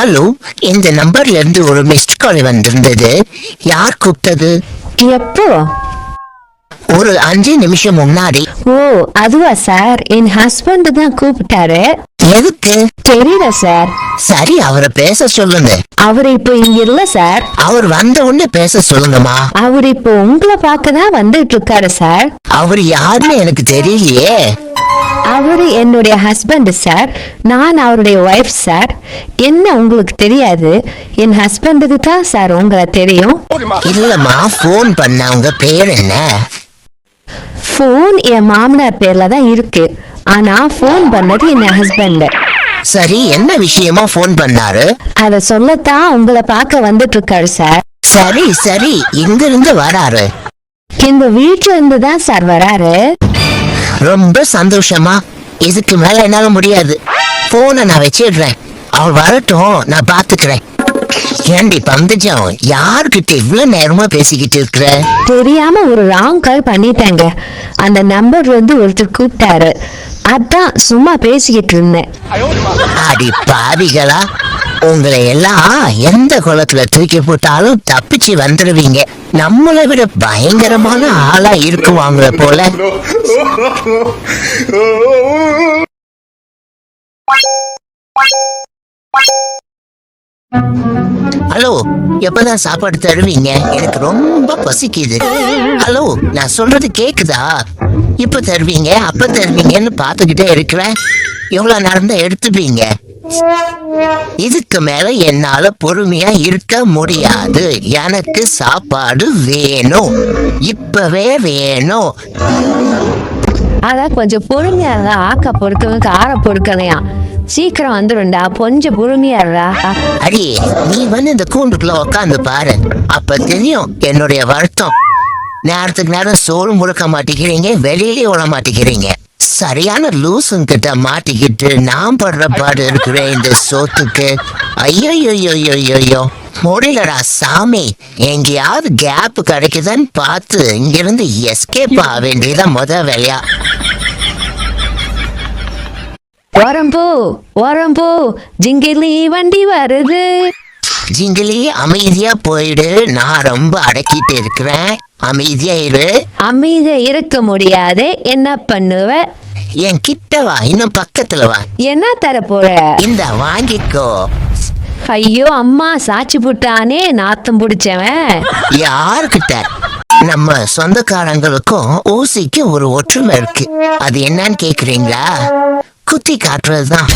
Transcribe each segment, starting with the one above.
Hello, இந்த நம்பர்ல இருந்து ஒரு மிஸ்ட் கால் வந்திருந்தது. யார் கூப்பிட்டது? எப்போ? ஒரு 5 நிமிஷம் முன்னாடி. ஓ, அதுவா சார்? என் ஹஸ்பண்ட் தான் கூப்பிட்டாரு. எதுக்கு? தெரியல சார். சரி, அவரை பேச சொல்லுங்க. அவர் இப்போ இங்க இல்ல சார். அவர் வந்த உடனே பேச சொல்லுங்கம்மா. அவர் இப்போ உங்களை பார்க்க தான் வந்துட்டு இருக்காரு சார். அவர் யாருன்னு எனக்கு தெரியலையே. அவரு என்னுடைய ஹஸ்பண்ட் சார். நான் அவருடைய ஒய்ஃப் சார். என்ன உங்களுக்கு தெரியாது? என் ஹஸ்பண்டுக்கு தான் சார் உங்களை தெரியும். இல்லம்மா, போன் பண்ண உங்க பேர் என்ன? போன் என் மாமனார் பேர்ல தான் இருக்கு. ஆனா போன் பண்ணது என் ஹஸ்பண்ட். சரி, என்ன விஷயமா போன் பண்ணாரு? அத சொல்லத்தான் உங்களை பார்க்க வந்துட்டு இருக்காரு சார். சரி சரி, எங்க இருந்து வராரு? இந்த வீட்டுல இருந்து தான் சார் வராரு. ரொம்ப சந்தோஷமா. இதுக்கு மேல என்னால முடியாது. போனை நான் வச்சிடுறேன். அவர் வரட்டும், நான் பாத்துக்கிறேன். ஏண்டி பந்தஜம், யாருக்கிட்ட இவ்வளவு நேரமா பேசிக்கிட்டு இருக்கிற? தெரியாம ஒரு ராங் கால் பண்ணிட்டாங்க. அந்த நம்பர் வந்து ஒருத்தர் கூப்பிட்டாரு. அதான் சும்மா பேசிக்கிட்டு இருந்தேன். அடி பாவிகளா, உங்களை எல்லாம் எந்த குளத்துல தூக்கி போட்டாலும் தப்பிச்சு வந்துடுவீங்க. நம்மளை விட பயங்கரமான ஆளா இருக்குவாங்கள போல. ஹலோ, எப்பதான் சாப்பாடு தருவீங்க? எனக்கு ரொம்ப பசிக்குது. ஹலோ, நான் சொல்றது கேக்குதா? இப்ப தருவீங்க, அப்ப தருவீங்கன்னு பாத்துக்கிட்டே இருக்கிறேன். எவ்வளவு நேரம் தான் எடுத்துப்பீங்க? இதுக்கு மேல என்னால பொறுமையா இருக்க முடியாது. எனக்கு சாப்பாடு வேணும், இப்பவே வேணும். அதான் கொஞ்சம் பொறுமையா இருந்தா ஆக்க பொறுக்கவங்க ஆற பொறுக்கலையா. சீக்கிரம் வந்துடும்டா, கொஞ்சம் பொறுமையா இருடா. அடி, நீ வந்து இந்த கூண்டுக்குள்ள உட்காந்து பாரு, அப்ப தெரியும் என்னுடைய வருத்தம். நேரத்துக்கு நேரம் சோறு முழுக்க மாட்டேங்கிறீங்க, வெளியிலே விட மாட்டேங்கிறீங்க. சரியான லூசுங்கிட்ட மாட்டிக்கிட்டு நான் படுற பாடு இருக்கிறேன் இந்த சோத்துக்கு. ஐயோ, முடியலடா சாமி. எங்கேயாவது கேப் கிடைக்குதான்னு பார்த்து இங்கிருந்து எஸ்கேப் ஆக வேண்டியதான் முத வேலையா. ஓரம்போ ஜிங்கிலி வண்டி வருது. ஜிங்கிலி, அமைதியா போயிடு. நான் ரொம்ப அடக்கிட்டு இருக்கிறேன், அமைதியா இரு. அமைதியா இருக்க முடியாது, என்ன பண்ணுவ? என் கிட்ட வா, இன்னும் பக்கத்துல வா. என்ன தர போற? இந்த வாங்கிக்கோ. ஐயோ அம்மா, சாட்சி புட்டானே நாத்தம் பிடிச்சவன். யாருக்கிட்ட? நம்ம சொந்தக்காரங்களுக்கும் ஊசிக்கும் ஒரு ஒற்றுமை இருக்கு. அது என்னன்னு கேக்குறீங்களா? குத்தி காட்டுறதுதான்,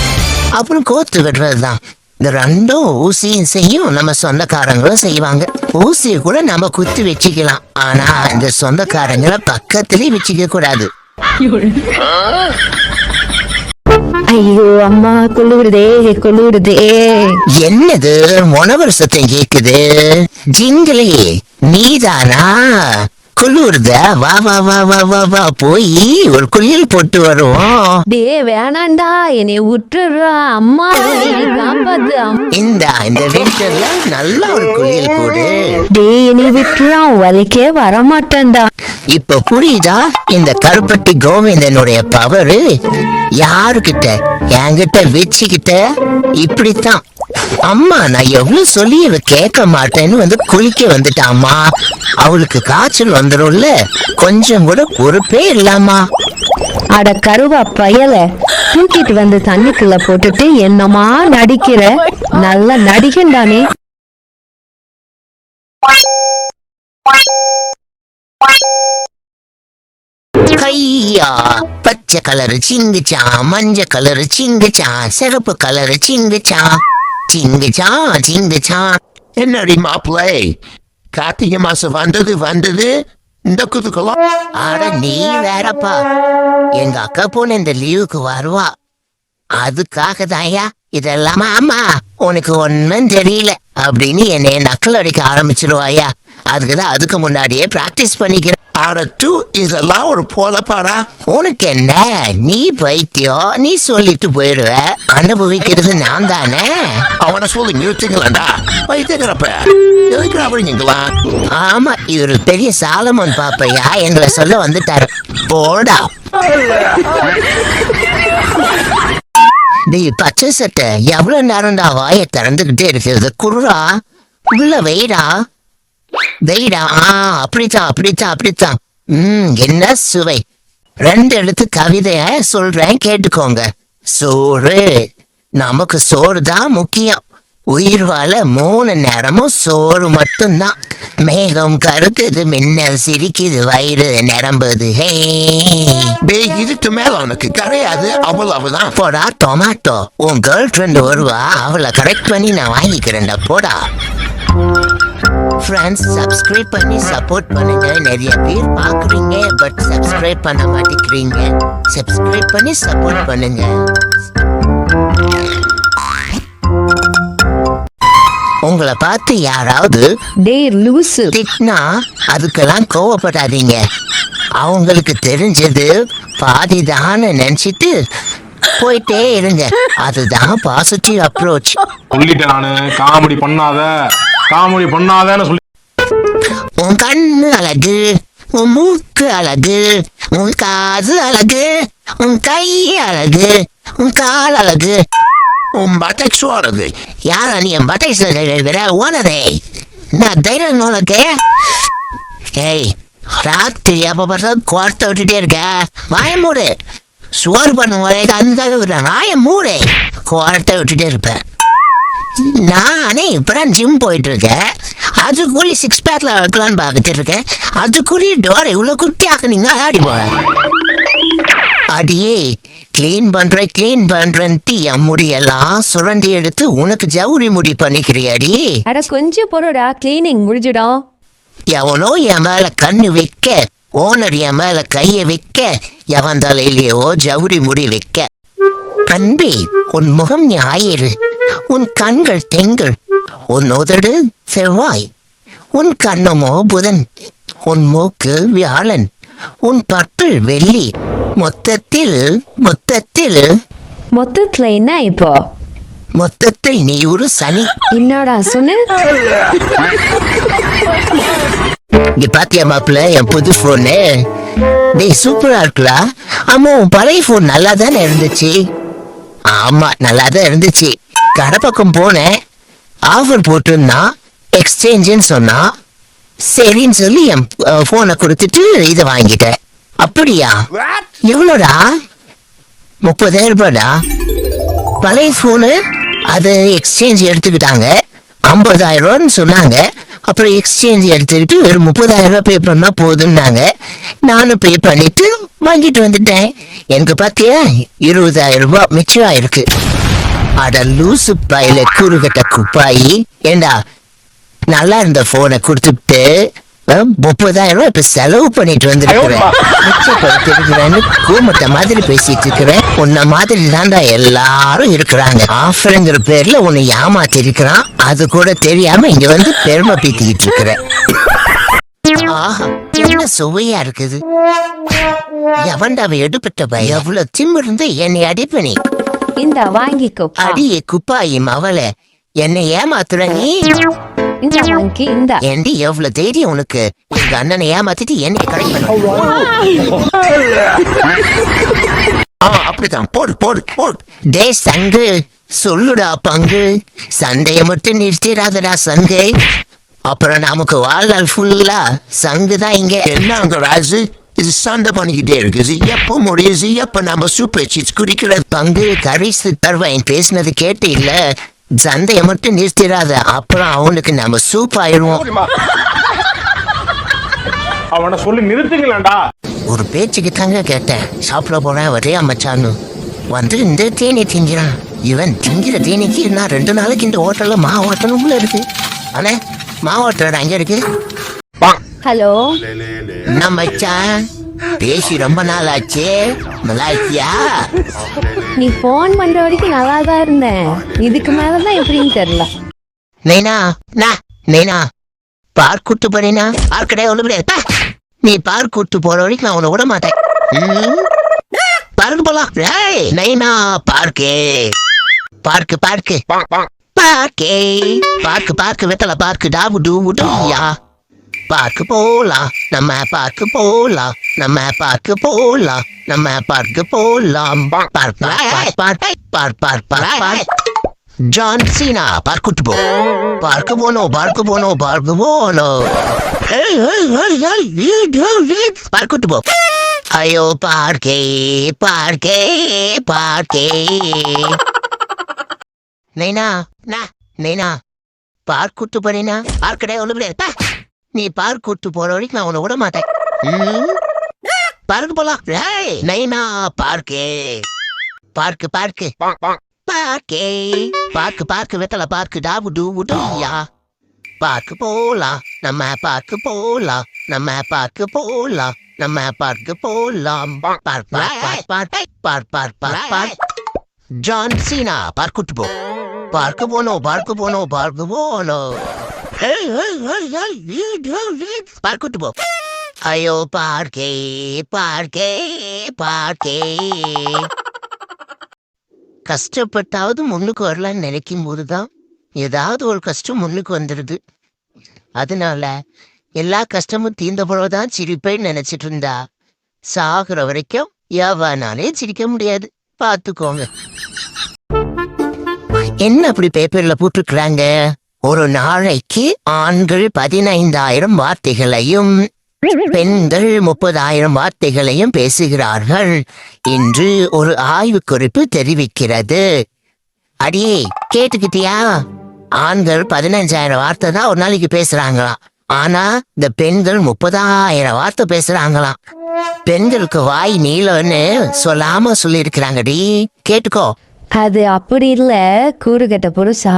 அப்புறம் கோத்து விடுறதுதான். இந்த ரெண்டும் ஊசியும் செய்யும், நம்ம சொந்தக்காரங்களும் செய்வாங்க. ஊசியை கூட நம்ம குத்தி வச்சுக்கலாம், ஆனா இந்த சொந்தக்காரங்களை பக்கத்திலே வச்சுக்க கூடாது. ஐயோ அம்மா, குளிருதே. என்னது மொனவர் சத்தம் கேக்குது? ஜிங்கிலி, நீதானா? குளிருத? வா வா வா வா வா வா, போய் ஒரு குளியல் போட்டு வருவோம். டே வேணாண்டா, என்னை விட்டுறா அம்மா, காப்பாத்து. இந்த வீட்டுல நல்லா ஒரு குளியல் போடு. டே என்னை விட்டுறா, வலிக்கே வரமாட்டேன்டா. இப்ப புரியுதா இந்த கருப்பட்டி கோவிந்தனுடைய பவரு? யாருக்கிட்ட? என்கிட்ட வச்சுக்கிட்ட. இப்படித்தான் அம்மா, நான் எவ்வளவு சொல்லி இவ கேட்க மாட்டேன்னு வந்து குளிக்க வந்துட்டாம்மா. அவளுக்கு காய்ச்சல் வந்துடும்ல, கொஞ்சம் கூட பொறுப்பே இல்லாமா. அட கருவா பயல, தூக்கிட்டு வந்து தண்ணிக்குள்ள போட்டுட்டு என்னமா நடிக்கிற? நல்ல நடிகண்டானே. கையா, பச்சை கலரு சிங்குச்சா, மஞ்சள் கலரு சிங்குச்சா, சிகப்பு கலரு சிங்குச்சா. என்னடி மாப்பிள்ளை, கார்த்திகை மாசம் வந்தது இந்த குதுக்கலாம். ஆட நீ வேறப்பா, எங்க அக்கா பொண்ணு இந்த லீவுக்கு வருவா, அதுக்காக தாயா இதெல்லாம். ஆமா, உனக்கு ஒன்னும் தெரியல அப்படின்னு என்னைய நக்கல் அடிக்க ஆரம்பிச்சிருவாயா. அதுக்குதான் அதுக்கு முன்னாடியே பிராக்டிஸ் பண்ணிக்கிறேன். இதெல்லாம் ஒரு போலப்பாடா. உனக்கு என்ன, நீ பைத்தியம், நீ சொல்லிட்டு போயிடுவ, அனுபவிக்கிறது நான் தானே. அவனை சொல்லி நிறுத்துங்களா பைத்தியங்கிறப்ப அப்படிங்களா? ஆமா, இவரு பெரிய சாலமன் பாப்பையா எங்களை சொல்ல வந்துட்டாரு. போடா. நீ பச்சை சட்டை எவ்வளவு நேரம்டா வாயை திறந்துகிட்டே இருக்கிறது? குருடா, உள்ள வெயிடா வெயிடா. அப்படித்தான் அப்படித்தான் அப்படித்தான். என்ன சுவை. 2 எழுத்து கவிதைய சொல்றேன், கேட்டுக்கோங்க. சோறு. நமக்கு சோறு தான் முக்கியம். உயிர் வாழ 3 நேரமும் சோறு மட்டும்தான். மேகம் கருக்குது, மின்னல் சிரிக்குது, வயிறு நிரம்புது. ஹே, இதுக்கு மேல உனக்கு கிடையாது, அவ்வளவுதான். போடா டொமாட்டோ. உன் கேர்ள் ஃப்ரெண்ட் வருவா, அவளை கரெக்ட் பண்ணி நான் வாங்கிக்கிறேன்டா, போடா. ஃப்ரெண்ட்ஸ், சப்ஸ்கிரைப் பண்ணி சப்போர்ட் பண்ணுங்க. நிறைய பேர் பாக்குறீங்க, பட் சப்ஸ்கிரைப் பண்ண மாட்டேங்கிறீங்க. சப்ஸ்கிரைப் பண்ணி சப்போர்ட் பண்ணுங்க. உங்களை பார்த்து யாராவது டேய் லூசு திட்டினா அதுக்கெல்லாம் கோவப்படாதீங்க. அவங்களுக்கு தெரிஞ்சது பாதிதான் நினைச்சிட்டு போயிட்டே இருங்க. அதுதான் பாசிட்டிவ் அப்ரோச். சொல்லிட்டேன் நானு, காமெடி பண்ணாதன்னு சொல்லி. உன் கண்ணு அழகு, உன் மூக்கு அழகு, உன் காது அழகு, உன் கை அழகு, உன் கால் அழகு, உன் பட்டக்ஸ் ஓடுது. யார நீ என் பட்டை ஓனதே? நான் தைரியம் உனக்கு? ஏய், ராத்திரி அப்ப பார்த்தா கோர்த்த விட்டுட்டே இருக்க. வாய மூடு. சோறு பண்ண அந்த வாய மூடு. கோர்த்த விட்டுட்டே இருப்பேன். நானே இப்பதான் ஜிம் போயிட்டு இருக்கேன். அதுக்குள்ளே 6 பேக்ல வைக்கலான்னு பார்த்துட்டு இருக்கேன். அதுக்குள்ளே டோரை இவ்வளவு குட்டி ஆக்குனீங்க. ஆடி போற அடியே. கிளீன் பண்றேன்ட்டு என் முடியெல்லாம் சுரண்டி எடுத்து உனக்கு ஜவுரி முடி பண்ணிக்கிறியாடி. அட கொஞ்சம் பொருடா, கிளீனிங் முடிஞ்சிடும். எவனோ என் மேல கண்ணு வைக்க, ஓனர் என் மேல கைய வைக்க, எவன் தலையிலேயோ ஜவுரி முடி வைக்க. அன்பே, உன் முகம் ஞாயிறு, உன் கண்கள் திங்கள், உன் உதடு செவ்வாய், உன் கண்ணமோ புதன், உன் மூக்கு வியாழன், உன் பற்கள் வெள்ளி. மொத்தத்துல என்ன இப்போ? மொத்தத்தில் நீ ஒரு சனி. என்னடா சொன்ன? இங்க பாத்தியா மாப்பிள்ள, என் புது போனு. டேய், சூப்பரா இருக்குலா? ஆமா, உன் பழைய போன் நல்லா தானே இருந்துச்சு? ஆமா, நல்லா தான் இருந்துச்சு. கடை பக்கம் போனேன், ஆஃபர் போட்டுருந்தா, எக்ஸ்சேஞ்சுன்னு சொன்னா. சரின்னு சொல்லி என் போனை கொடுத்துட்டு இதை வாங்கிட்டேன். அப்படியா? எவ்வளோடா? 30,000 ரூபாடா. பழைய போனு அது எக்ஸ்சேஞ்ச் எடுத்துக்கிட்டாங்க. 50,000 ரூபான்னு சொன்னாங்க. அப்புறம் எக்ஸ்சேஞ்ச் எடுத்துக்கிட்டு வெறும் 30,000 ரூபாய் பே பண்ணா போதுன்னாங்க. நானும் பே பண்ணிட்டு வாங்கிட்டு வந்துட்டேன். எனக்கு பாத்தியா 20,000 ரூபாய் மிச்சம் ஆயிருக்கு. அட லூசு பாயில கூறுகட்ட குப்பாயி. ஏண்டா, நல்லா இருந்த போனை கொடுத்துட்டு 30,000 ரூபாய் இப்ப செலவு பண்ணிட்டு வந்துருக்கிறேன். மிச்சப்படுத்திருக்கிறேன்னு கூமட்ட மாதிரி பேசிட்டு இருக்கிறேன். உன்ன மாதிரி தாண்டா எல்லாரும் இருக்கிறாங்க. ஆஃபருங்கிற பேர்ல உன்னை ஏமாத்தி இருக்கிறான். அது கூட தெரியாம இங்க வந்து பெருமை பீத்திக்கிட்டு இருக்கிறேன். என்ன சுவையா இருக்குது. எவன்டாவை எடுப்பட்ட பய எவ்வளவு திமிருந்து என்னை அடிப்பனி. இந்த வாங்கிக்கோ. அடியே குப்பாயும் அவளை என்னை ஏமாத்துற நீ. இந்த வாங்கி இந்த. ஏண்டி எவ்வளவு தைரியம் உனக்கு? எங்க அண்ணனை ஏமாத்திட்டு என்னை கடை பண்ண. அப்படித்தான். போடு. டே சங்கு, சொல்லுடா பங்கு. சண்டைய மட்டும் நிறுத்திடாதடா சங்கு. அப்புறம் நமக்கு வாழ்நாள் ஃபுல்லா சங்கு தான் இங்க. என்னங்க ராஜு, இது சண்டை பண்ணிக்கிட்டே இருக்குது. எப்ப முடியுது? எப்ப நம்ம சூப்பர் சீட்ஸ் குடிக்கிற? பங்கு கரிசு தருவேன் பேசினது கேட்டு இல்ல. சண்டைய மட்டும் நிறுத்திடாத, அப்புறம் அவனுக்கு நம்ம சூப் ஆயிடுவோம். அவனை சொல்லி நிறுத்துங்களேன்டா. ஒரு பேச்சுக்கு தாங்க கேட்டேன். சாப்பிட போறேன் வரையா மச்சான்னு வந்து இந்த தேனி திங்கிறான். இவன் திங்கிற தேனிக்கு நான் 2 நாளைக்கு இந்த ஹோட்டல்ல மாவாட்டணும்ல இருக்கு. ஆனா மாவாட்டோட அங்க இருக்கு. ஹலோ, என்ன மச்சான், பேசி ரொம்ப நாள் ஆச்சு. நல்லா இருக்கியா? நீ போன் பண்ற வரைக்கும் நல்லா தான் இருந்தேன். இதுக்கு மேலதான் எப்படின்னு தெரியல. நைனா பார்க் கூட்டு போறீனா? பார்க் கிடையாது, ஒண்ணு கிடையாது. நீ பார்க் கூட்டு போற வரைக்கும் நான் உன்னை விட மாட்டேன். பார்க்கு போலாம். நைனா பார்க்கு வெத்தலை பார்க்கு டாபு டூ யா. பார்க்கு போலாம், நம்ம பார்க்கு போலாம், நம்ம பார்க்கு போலாம், நம்ம பார்க்கு போலாம். பார்க். ஜான் சீனா பார்க்கு போ. பார்க்கு போனோம், பார்க்கு போனோம், பார்க்கு போனோம். பார்க்கு போ. ஐயோ பார்க்கே பார்க்கே பார்க்கே. நைனா நைனா பார்க் கூட்டு போறீனா? பார்க்கடே ஒண்ணு கிடையாது. நீ பார்க் கூட்டு போற வரைக்கும் நான் உன்னை விட மாட்டேன். பார்க்கு போலாம். நைனா பார்க்கே பார்க்கு பார்க்கு பார்க்கே பார்க்கு வெத்தலை பார்க்கு டாபு டூயா. பார்க்கு போலாம், நம்ம பார்க்கு போலாம், நம்ம பார்க்கு போலாம், நம்ம பார்க்கு போலாம். பார்க். ஜான் சீனா பார்க் கூட்டு போ. பார்க்கு போனோம், பார்க்கு போனோம், பார்க்கு போனோம். பார்க் கூட்டு போ. ஐயோ பார்க்கே பார்க்கே பார்க்கே. கஷ்டப்பட்டாவது முன்னுக்கு வரலான்னு நினைக்கும் போதுதான் ஏதாவது ஒரு கஷ்டம் முன்னுக்கு வந்துடுது. அதனால எல்லா கஷ்டமும் தீர்ந்த போலதான் சிரிப்பேன்னு நினைச்சிட்டு இருந்தா சாகுற வரைக்கும் எவனாலே சிரிக்க முடியாது. பார்த்துக்கோங்க. என்ன அப்படி பேப்பர்ல போட்டுக்கிறாங்க? ஒரு நாளைக்கு ஆண்கள் 15,000 வார்த்தைகளையும் பெண்கள் 30,000 வார்த்தைகளையும் பேசுகிறார்கள் என்று ஒரு ஆய்வு குறிப்பு தெரிவிக்கிறது. அடியே கேட்டுக்கிட்டியா? ஆண்கள் 15,000 வார்த்தை தான் ஒரு நாளைக்கு பேசுறாங்களாம். ஆனா இந்த பெண்கள் 30,000 வார்த்தை பேசுறாங்களாம். பெண்களுக்கு வாய் நீளம்னு சொல்லாம சொல்லி இருக்கிறாங்கடி, கேட்டுக்கோ. அது அப்படி இல்ல கூறுகட்ட புருஷா.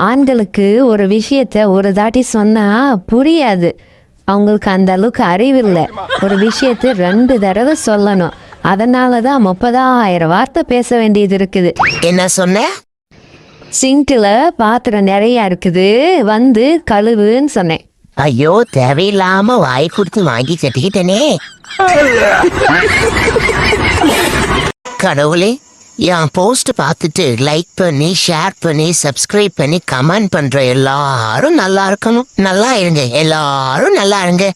ஆண்களுக்கு ஒரு விஷயத்த ஒரு தாட்டி சொன்னா புரியாது. அவங்களுக்கு அந்த அளவுக்கு அறிவில்லை. ஒரு விஷயத்தை 2 தடவை சொல்லணும். அதனாலதான் 30,000 வார்த்தை பேச வேண்டியது இருக்குது. என்ன சொன்ன? சிங்க்ல பாத்திரம் நிறைய இருக்குது, வந்து கழுவுன்னு சொன்னேன். ஐயோ தேவையில்லாம வாய் கொடுத்து வாங்கி கட்டிக்கிட்டனே. கடவுளே, என் போஸ்ட் பார்த்துட்டு லைக் பண்ணி ஷேர் பண்ணி சப்ஸ்கிரைப் பண்ணி கமெண்ட் பண்ற எல்லாரும் நல்லா இருக்கணும். நல்லா இருங்க, எல்லாரும் நல்லா இருங்க.